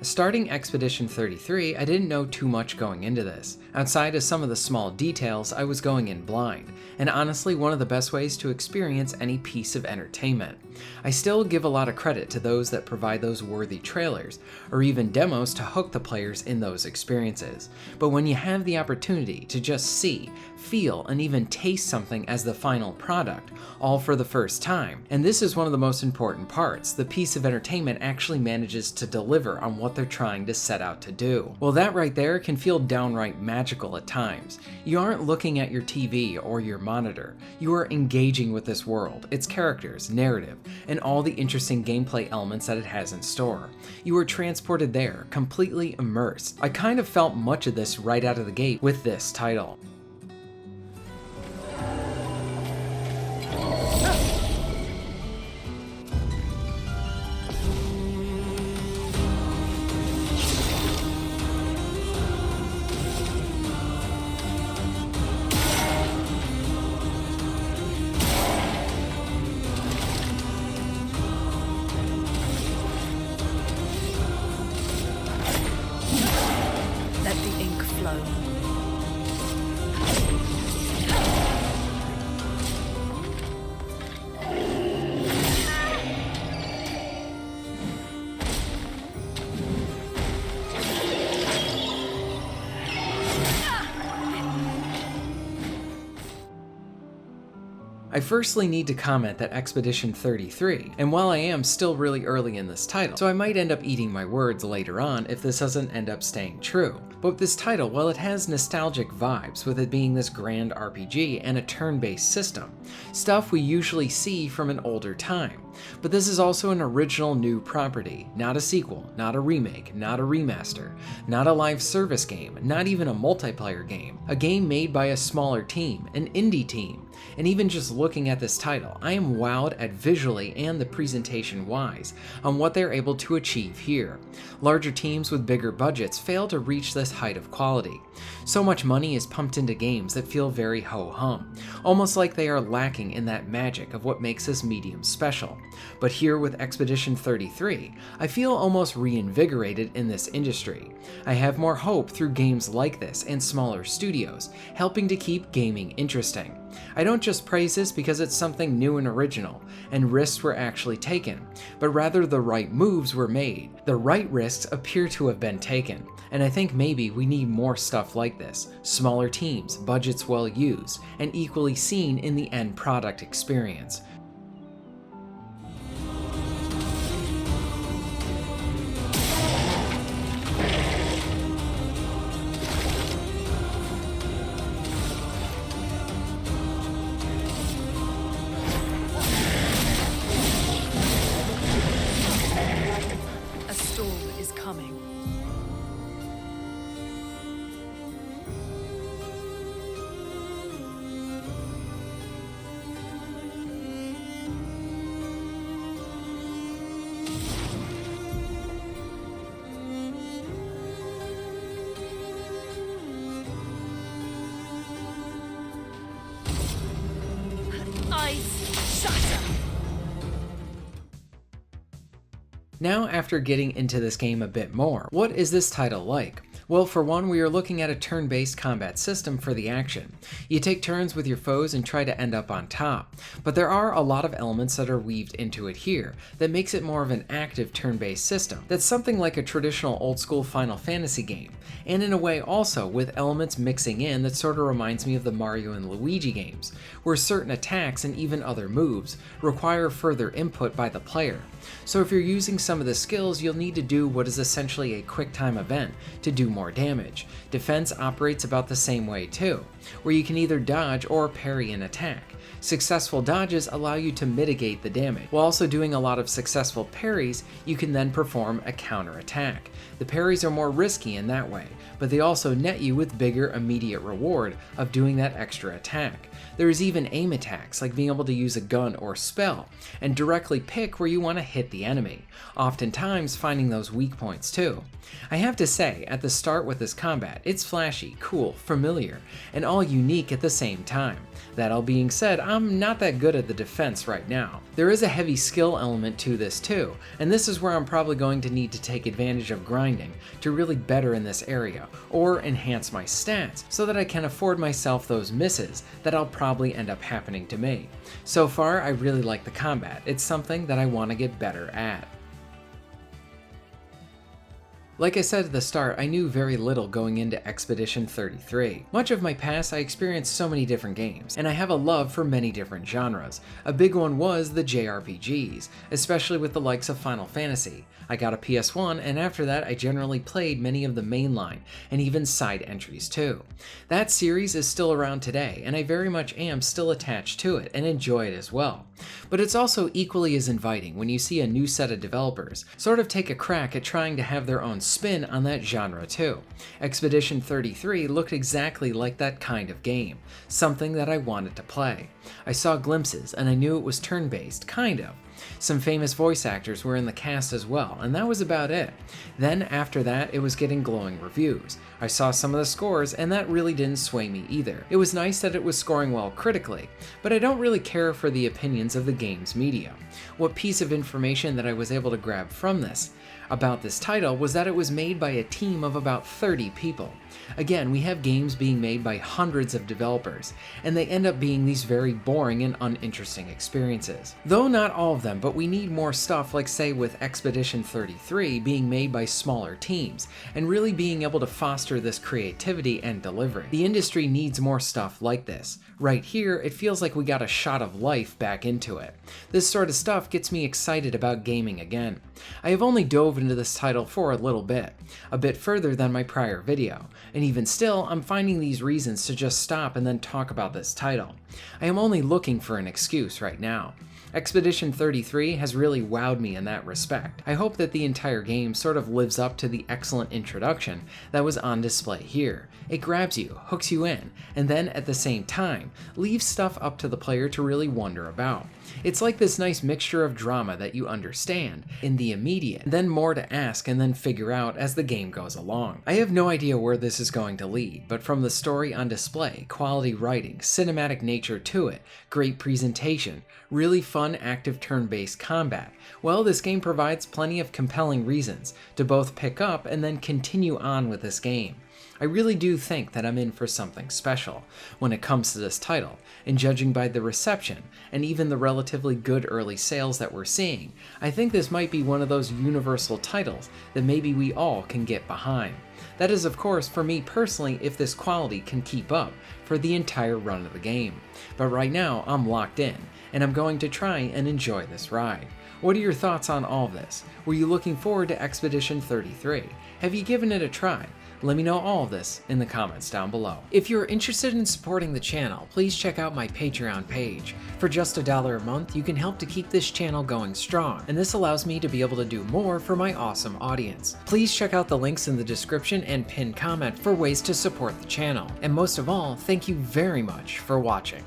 Starting Expedition 33, I didn't know too much going into this. Outside of some of the small details, I was going in blind, and honestly one of the best ways to experience any piece of entertainment. I still give a lot of credit to those that provide those worthy trailers, or even demos to hook the players in those experiences. But when you have the opportunity to just see, feel, and even taste something as the final product, all for the first time, and this is one of the most important parts, the piece of entertainment actually manages to deliver on what they're trying to set out to do. Well, that right there can feel downright magical at times. You aren't looking at your TV or your monitor. You are engaging with this world, its characters, narrative, and all the interesting gameplay elements that it has in store. You are transported there, completely immersed. I kind of felt much of this right out of the gate with this title. Let the ink flow. I firstly need to comment that Expedition 33, and while I am still really early in this title, so I might end up eating my words later on if this doesn't end up staying true, but with this title, while it has nostalgic vibes with it being this grand RPG and a turn-based system, stuff we usually see from an older time, but this is also an original new property, not a sequel, not a remake, not a remaster, not a live service game, not even a multiplayer game, a game made by a smaller team, an indie team. And even just looking at this title, I am wowed at visually and the presentation wise on what they're able to achieve here. Larger teams with bigger budgets fail to reach this height of quality. So much money is pumped into games that feel very ho-hum, almost like they are lacking in that magic of what makes this medium special. But here with Expedition 33, I feel almost reinvigorated in this industry. I have more hope through games like this and smaller studios, helping to keep gaming interesting. I don't just praise this because it's something new and original, and risks were actually taken, but rather the right moves were made. The right risks appear to have been taken, and I think maybe we need more stuff like this. Smaller teams, budgets well used, and equally seen in the end product experience. Coming. Ice shatter. Now, after getting into this game a bit more, what is this title like? Well, for one, we are looking at a turn-based combat system for the action. You take turns with your foes and try to end up on top, but there are a lot of elements that are weaved into it here that makes it more of an active turn-based system. That's something like a traditional old-school Final Fantasy game, and in a way also with elements mixing in that sort of reminds me of the Mario and Luigi games, where certain attacks and even other moves require further input by the player. So if you're using some of the skills, you'll need to do what is essentially a quick time event to do more damage. Defense operates about the same way too, where you can either dodge or parry an attack. Successful dodges allow you to mitigate the damage. While also doing a lot of successful parries, you can then perform a counter attack. The parries are more risky in that way, but they also net you with bigger immediate reward of doing that extra attack. There is even aim attacks, like being able to use a gun or spell, and directly pick where you want to hit the enemy. oftentimes finding those weak points too. I have to say, at the start with this combat, it's flashy, cool, familiar, and all unique at the same time. That all being said, I'm not that good at the defense right now. There is a heavy skill element to this too, and this is where I'm probably going to need to take advantage of grinding to really better in this area, or enhance my stats so that I can afford myself those misses that I'll probably end up happening to me. So far, I really like the combat. It's something that I want to get better at. Like I said at the start, I knew very little going into Expedition 33. Much of my past, I experienced so many different games, and I have a love for many different genres. A big one was the JRPGs, especially with the likes of Final Fantasy. I got a PS1, and after that I generally played many of the mainline, and even side entries too. That series is still around today, and I very much am still attached to it, and enjoy it as well. But it's also equally as inviting when you see a new set of developers sort of take a crack at trying to have their own spin on that genre too. Expedition 33 looked exactly like that kind of game, something that I wanted to play. I saw glimpses, and I knew it was turn-based, kind of. Some famous voice actors were in the cast as well, and that was about it. Then after that, it was getting glowing reviews. I saw some of the scores, and that really didn't sway me either. It was nice that it was scoring well critically, but I don't really care for the opinions of the game's media. What piece of information that I was able to grab from this about this title was that it was made by a team of about 30 people. Again, we have games being made by hundreds of developers, and they end up being these very boring and uninteresting experiences. Though not all of them, but we need more stuff like say with Expedition 33 being made by smaller teams, and really being able to foster this creativity and delivery. The industry needs more stuff like this. Right here, it feels like we got a shot of life back into it. This sort of stuff gets me excited about gaming again. I have only dove into this title for a little bit, a bit further than my prior video, and even still, I'm finding these reasons to just stop and then talk about this title. I am only looking for an excuse right now. Expedition 33 has really wowed me in that respect. I hope that the entire game sort of lives up to the excellent introduction that was on display here. It grabs you, hooks you in, and then at the same time, leaves stuff up to the player to really wonder about. It's like this nice mixture of drama that you understand in the immediate, and then more to ask and then figure out as the game goes along. I have no idea where this is going to lead, but from the story on display, quality writing, cinematic nature to it, great presentation, really fun active turn-based combat, well, this game provides plenty of compelling reasons to both pick up and then continue on with this game. I really do think that I'm in for something special when it comes to this title, and judging by the reception and even the relatively good early sales that we're seeing, I think this might be one of those universal titles that maybe we all can get behind. That is, of course, for me personally, if this quality can keep up for the entire run of the game. But right now, I'm locked in, and I'm going to try and enjoy this ride. What are your thoughts on all of this? Were you looking forward to Expedition 33? Have you given it a try? Let me know all of this in the comments down below. If you're interested in supporting the channel, please check out my Patreon page. For just $1 a month, you can help to keep this channel going strong, and this allows me to be able to do more for my awesome audience. Please check out the links in the description and pinned comment for ways to support the channel. And most of all, thank you very much for watching.